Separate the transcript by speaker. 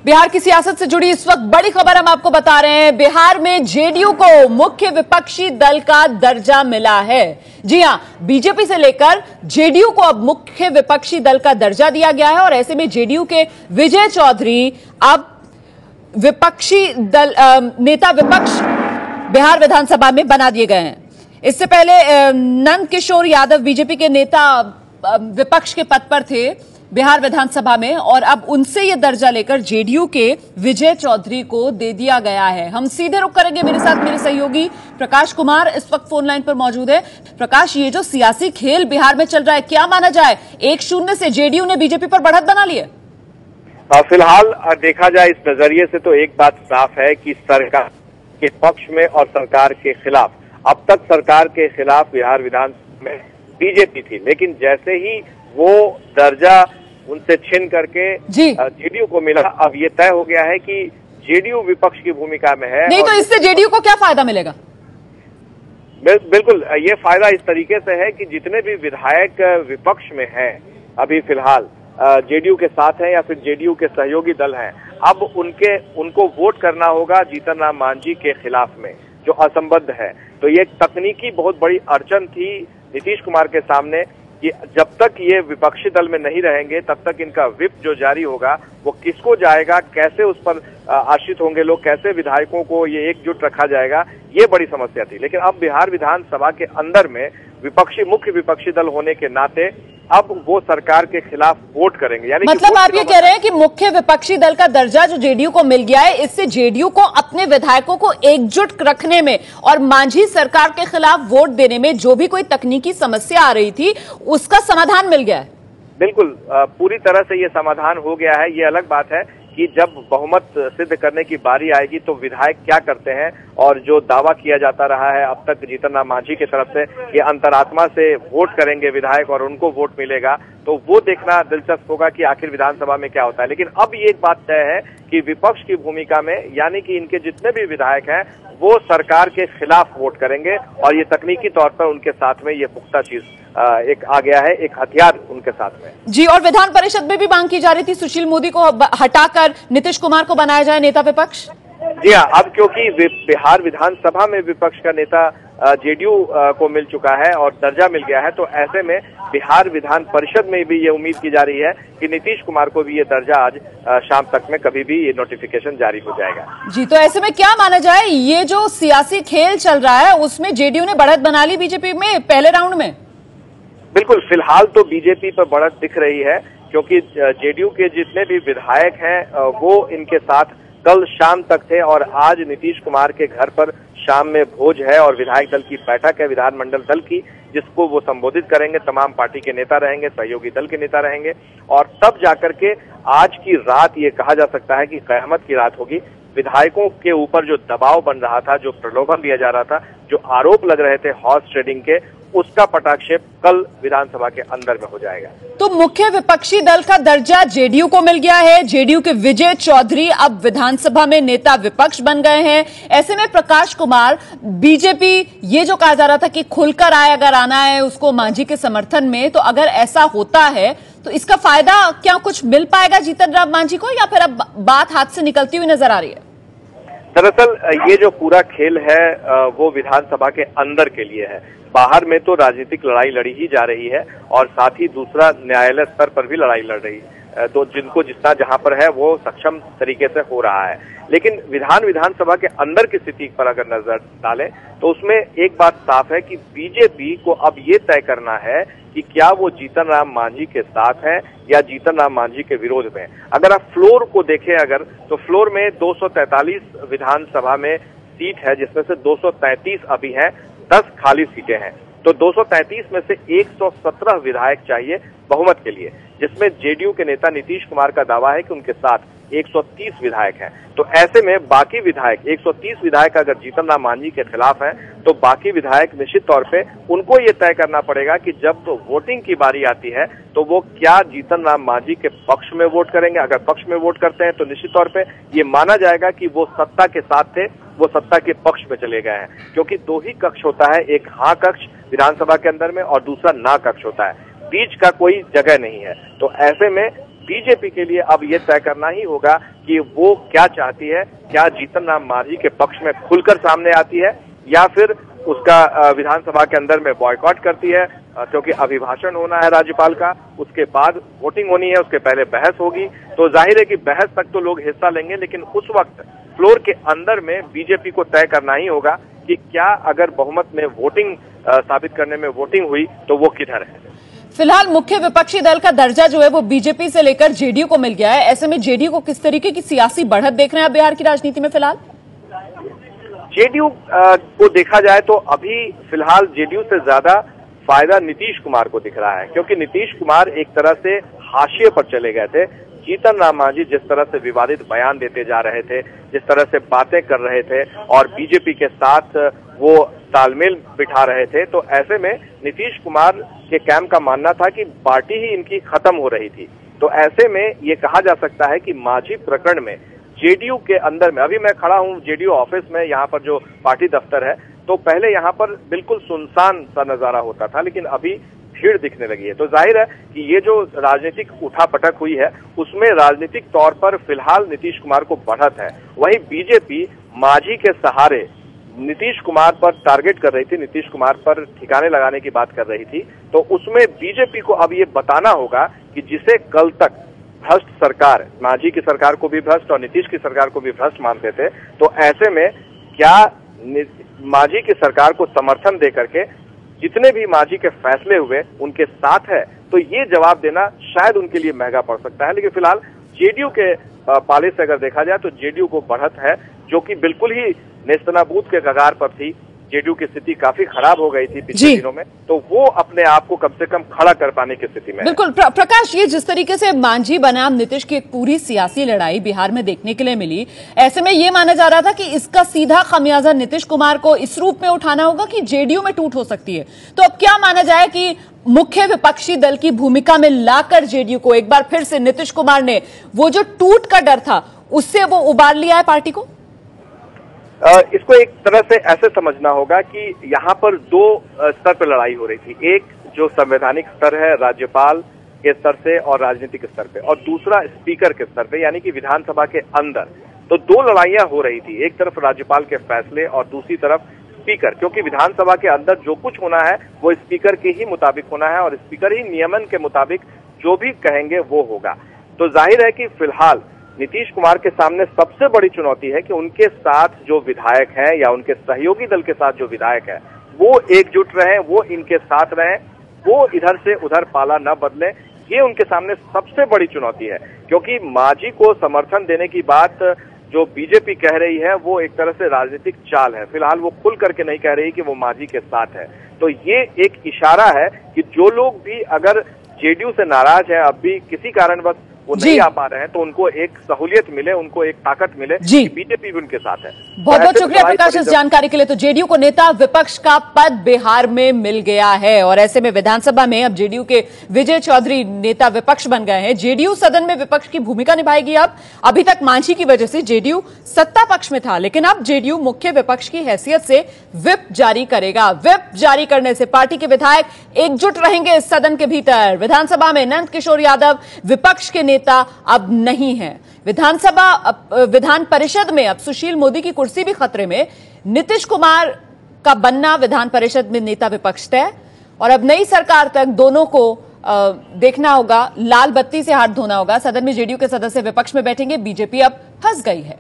Speaker 1: बिहार की सियासत से जुड़ी इस वक्त बड़ी खबर हम आपको बता रहे हैं। बिहार में जेडीयू को मुख्य विपक्षी दल का दर्जा मिला है। जी हां, बीजेपी से लेकर जेडीयू को अब मुख्य विपक्षी दल का दर्जा दिया गया है और ऐसे में जेडीयू के विजय चौधरी अब विपक्षी दल नेता विपक्ष बिहार विधानसभा में बना दिए गए हैं। इससे पहले नंद किशोर यादव बीजेपी के नेता विपक्ष के पद पर थे बिहार विधानसभा में और अब उनसे यह दर्जा लेकर जेडीयू के विजय चौधरी को दे दिया गया है। हम सीधे रुख करेंगे, मेरे साथ मेरे सहयोगी प्रकाश कुमार इस वक्त फोन लाइन पर मौजूद है। प्रकाश, ये जो सियासी खेल बिहार में चल रहा है, क्या माना जाए 1-0 से जेडीयू ने बीजेपी पर बढ़त बना ली है?
Speaker 2: फिलहाल देखा जाए इस नजरिए से तो एक बात साफ है कि सरकार के पक्ष में और सरकार के खिलाफ, अब तक सरकार के खिलाफ बिहार विधानसभा में बीजेपी थी, लेकिन जैसे ही वो दर्जा उनसे छीन करके जेडीयू को मिला, अब ये तय हो गया है कि जेडीयू विपक्ष की भूमिका में है।
Speaker 1: नहीं तो इससे जेडीयू को क्या फायदा मिलेगा?
Speaker 2: बिल्कुल, ये फायदा इस तरीके से है कि जितने भी विधायक विपक्ष में हैं अभी फिलहाल जेडीयू के साथ हैं या फिर जेडीयू के सहयोगी दल हैं, अब उनको वोट करना होगा जीतन राम मांझी के खिलाफ में, जो असंबद्ध है। तो ये तकनीकी बहुत बड़ी अड़चन थी नीतीश कुमार के सामने कि जब तक ये विपक्षी दल में नहीं रहेंगे तब तक इनका व्हिप जो जारी होगा वो किसको जाएगा, कैसे उस पर आश्रित होंगे लोग, कैसे विधायकों को ये एकजुट रखा जाएगा, ये बड़ी समस्या थी। लेकिन अब बिहार विधानसभा के अंदर में मुख्य विपक्षी दल होने के नाते अब वो सरकार के खिलाफ वोट करेंगे। यानी
Speaker 1: मतलब आप ये कह रहे हैं कि मुख्य विपक्षी दल का दर्जा जो जेडीयू को मिल गया है, इससे जेडीयू को अपने विधायकों को एकजुट रखने में और मांझी सरकार के खिलाफ वोट देने में जो भी कोई तकनीकी समस्या आ रही थी उसका समाधान मिल गया है।
Speaker 2: बिल्कुल, पूरी तरह से ये समाधान हो गया है। ये अलग बात है कि जब बहुमत सिद्ध करने की बारी आएगी तो विधायक क्या करते हैं, और जो दावा किया जाता रहा है अब तक जीतन राम मांझी की तरफ से कि अंतरात्मा से वोट करेंगे विधायक और उनको वोट मिलेगा, तो वो देखना दिलचस्प होगा कि आखिर विधानसभा में क्या होता है। लेकिन अब ये एक बात तय है कि विपक्ष की भूमिका में, यानी कि इनके जितने भी विधायक हैं वो सरकार के खिलाफ वोट करेंगे और ये तकनीकी तौर पर उनके साथ में ये पुख्ता चीज एक आ गया है, एक हथियार उनके साथ में।
Speaker 1: जी, और विधान परिषद में भी मांग की जा रही थी सुशील मोदी को हटाकर नीतीश कुमार को बनाया जाए नेता विपक्ष।
Speaker 2: जी हाँ, अब क्योंकि बिहार विधानसभा में विपक्ष का नेता जेडीयू को मिल चुका है और दर्जा मिल गया है, तो ऐसे में बिहार विधान परिषद में भी ये उम्मीद की जा रही है कि नीतीश कुमार को भी ये दर्जा आज शाम तक में कभी भी ये नोटिफिकेशन जारी हो जाएगा।
Speaker 1: जी, तो ऐसे में क्या माना जाए, ये जो सियासी खेल चल रहा है उसमें जेडीयू ने बढ़त बना ली बीजेपी में पहले राउंड में?
Speaker 2: बिल्कुल, फिलहाल तो बीजेपी पर बढ़त दिख रही है क्योंकि जेडीयू के जितने भी विधायक हैं वो इनके साथ कल शाम तक थे और आज नीतीश कुमार के घर पर शाम में भोज है और विधायक दल की बैठक है, विधानमंडल दल की, जिसको वो संबोधित करेंगे। तमाम पार्टी के नेता रहेंगे, सहयोगी दल के नेता रहेंगे और तब जाकर के आज की रात ये कहा जा सकता है कि कयामत की रात होगी। विधायकों के ऊपर जो दबाव बन रहा था, जो प्रलोभन दिया जा रहा था, जो आरोप लग रहे थे हॉर्स ट्रेडिंग के, उसका पटाक्षेप कल विधानसभा के अंदर में हो जाएगा।
Speaker 1: तो मुख्य विपक्षी दल का दर्जा जेडीयू को मिल गया है। जेडीयू के विजय चौधरी अब विधानसभा में नेता विपक्ष बन गए हैं। ऐसे में प्रकाश कुमार, बीजेपी ये जो कहा जा रहा था कि खुलकर आए अगर आना है उसको मांझी के समर्थन में, तो अगर ऐसा होता है तो इसका फायदा क्या कुछ मिल पाएगा जीतन राम मांझी को, या फिर अब बात हाथ से निकलती हुई नजर आ रही है?
Speaker 2: दरअसल ये जो पूरा खेल है वो विधानसभा के अंदर के लिए है। बाहर में तो राजनीतिक लड़ाई लड़ी ही जा रही है और साथ ही दूसरा न्यायालय स्तर पर भी लड़ाई लड़ रही है, तो जिनको जितना जहां पर है वो सक्षम तरीके से हो रहा है। लेकिन विधानसभा के अंदर की स्थिति पर अगर नजर डालें तो उसमें एक बात साफ है कि बीजेपी को अब ये तय करना है कि क्या वो जीतन राम मांझी के साथ है या जीतन राम मांझी के विरोध में। अगर आप फ्लोर को देखें तो फ्लोर में 243 विधानसभा में सीट है, जिसमें से 233 अभी हैं, 10 खाली सीटें हैं। तो 233 में से 117 विधायक चाहिए बहुमत के लिए, जिसमें जेडीयू के नेता नीतीश कुमार का दावा है कि उनके साथ 130 विधायक हैं। तो ऐसे में बाकी विधायक 130 विधायक अगर जीतन राम मांझी के खिलाफ हैं तो बाकी विधायक निश्चित तौर पे उनको ये तय करना पड़ेगा कि जब तो वोटिंग की बारी आती है तो वो क्या जीतन राम मांझी के पक्ष में वोट करेंगे। अगर पक्ष में वोट करते हैं तो निश्चित तौर पे ये माना जाएगा कि वो सत्ता के साथ थे, वो सत्ता के पक्ष में चले गए हैं, क्योंकि दो ही कक्ष होता है, एक हाँ कक्ष विधानसभा के अंदर में और दूसरा ना कक्ष होता है, बीच का कोई जगह नहीं है। तो ऐसे में बीजेपी के लिए अब ये तय करना ही होगा कि वो क्या चाहती है। क्या जीतन राम मांझी के पक्ष में खुलकर सामने आती है या फिर उसका विधानसभा के अंदर में बॉयकॉट करती है, क्योंकि अभिभाषण होना है राज्यपाल का, उसके बाद वोटिंग होनी है, उसके पहले बहस होगी। तो जाहिर है कि बहस तक तो लोग हिस्सा लेंगे, लेकिन उस वक्त फ्लोर के अंदर में बीजेपी को तय करना ही होगा कि क्या अगर बहुमत में वोटिंग साबित करने में वोटिंग हुई तो वो किधर है।
Speaker 1: फिलहाल मुख्य विपक्षी दल का दर्जा जो है वो बीजेपी से लेकर जेडीयू को मिल गया है। ऐसे में जेडीयू को किस तरीके की सियासी बढ़त देख रहे हैं आप बिहार की राजनीति में? फिलहाल
Speaker 2: जेडीयू को देखा जाए तो अभी फिलहाल जेडीयू से ज्यादा फायदा नीतीश कुमार को दिख रहा है, क्योंकि नीतीश कुमार एक तरह से हाशिए पर चले गए थे। जीतन राम मांझी जिस तरह से विवादित बयान देते जा रहे थे, जिस तरह से बातें कर रहे थे और बीजेपी के साथ वो तालमेल बिठा रहे थे, तो ऐसे में नीतीश कुमार के कैंप का मानना था कि पार्टी ही इनकी खत्म हो रही थी। तो ऐसे में ये कहा जा सकता है कि मांझी प्रकरण में जेडीयू के अंदर में, अभी मैं खड़ा हूं जेडीयू ऑफिस में, यहाँ पर जो पार्टी दफ्तर है, तो पहले यहाँ पर बिल्कुल सुनसान सा नजारा होता था, लेकिन अभी भीड़ दिखने लगी है। तो जाहिर है कि ये जो राजनीतिक उठापटक हुई है उसमें राजनीतिक तौर पर फिलहाल नीतीश कुमार को बढ़त है। वहीं बीजेपी मांझी के सहारे नीतीश कुमार पर टारगेट कर रही थी, नीतीश कुमार पर ठिकाने लगाने की बात कर रही थी। तो उसमें बीजेपी को अब ये बताना होगा कि जिसे कल तक भ्रष्ट सरकार, मांझी की सरकार को भी भ्रष्ट और नीतीश की सरकार को भी भ्रष्ट मानते थे, तो ऐसे में क्या मांझी की सरकार को समर्थन दे करके जितने भी मांझी के फैसले हुए उनके साथ है, तो ये जवाब देना शायद उनके लिए महंगा पड़ सकता है। लेकिन फिलहाल जेडीयू के पाले से अगर देखा जाए तो जेडीयू को बढ़त है, जो कि बिल्कुल ही नेस्तनाबूद के कगार पर थी। जेडीयू की स्थिति काफी खराब हो गई थी पिछले दिनों में, तो वो अपने आप को कम से कम खड़ा कर पाने की स्थिति में।
Speaker 1: बिल्कुल प्रकाश, ये जिस तरीके से मांझी बनाम नीतीश की एक पूरी सियासी लड़ाई बिहार में देखने के लिए मिली, ऐसे में ये माना जा रहा था कि इसका सीधा खमियाजा नीतीश कुमार को इस रूप में उठाना होगा कि जेडीयू में टूट हो सकती है। तो अब क्या माना जाए कि मुख्य विपक्षी दल की भूमिका में लाकर जेडीयू को एक बार फिर से नीतीश कुमार ने वो जो टूट का डर था उससे वो उबार लिया है पार्टी को?
Speaker 2: इसको एक तरह से ऐसे समझना होगा कि यहाँ पर दो स्तर पर लड़ाई हो रही थी। एक जो संवैधानिक स्तर है राज्यपाल के स्तर से और राजनीतिक स्तर पे, और दूसरा स्पीकर के स्तर पे, यानी कि विधानसभा के अंदर। तो दो लड़ाइयां हो रही थी, एक तरफ राज्यपाल के फैसले और दूसरी तरफ स्पीकर, क्योंकि विधानसभा के अंदर जो कुछ होना है वो स्पीकर के ही मुताबिक होना है और स्पीकर ही नियमन के मुताबिक जो भी कहेंगे वो होगा। तो जाहिर है कि फिलहाल नीतीश कुमार के सामने सबसे बड़ी चुनौती है कि उनके साथ जो विधायक हैं या उनके सहयोगी दल के साथ जो विधायक है वो एकजुट रहें, वो इनके साथ रहें, वो इधर से उधर पाला न बदले। ये उनके सामने सबसे बड़ी चुनौती है, क्योंकि मांझी को समर्थन देने की बात जो बीजेपी कह रही है वो एक तरह से राजनीतिक चाल है। फिलहाल वो खुल करके नहीं कह रही कि वो मांझी के साथ है। तो ये एक इशारा है कि जो लोग भी अगर जेडीयू से नाराज है, अब भी किसी कारणवश वो नहीं आ पा रहे हैं, तो उनको एक सहूलियत मिले, उनको एक ताकत मिले कि बीजेपी भी उनके साथ है।
Speaker 1: बहुत बहुत शुक्रिया प्रकाश इस जानकारी के लिए। तो जेडीयू को नेता विपक्ष का पद बिहार में मिल गया है और ऐसे में विधानसभा में अब जेडीयू के विजय चौधरी नेता विपक्ष बन गए हैं। जेडीयू सदन में विपक्ष की भूमिका निभाएगी। अब अभी तक मांझी की वजह से जेडीयू सत्ता पक्ष में था, लेकिन अब जेडीयू मुख्य विपक्ष की हैसियत से व्हिप जारी करेगा। व्हिप जारी करने से पार्टी के विधायक एकजुट रहेंगे इस सदन के भीतर। विधानसभा में नंद किशोर यादव विपक्ष के अब नहीं है। विधान परिषद में अब सुशील मोदी की कुर्सी भी खतरे में। नीतीश कुमार का बनना विधान परिषद में नेता विपक्ष तय, और अब नई सरकार तक दोनों को देखना होगा, लाल बत्ती से हाथ धोना होगा। सदन में जेडीयू के सदस्य विपक्ष में बैठेंगे। बीजेपी अब फंस गई है।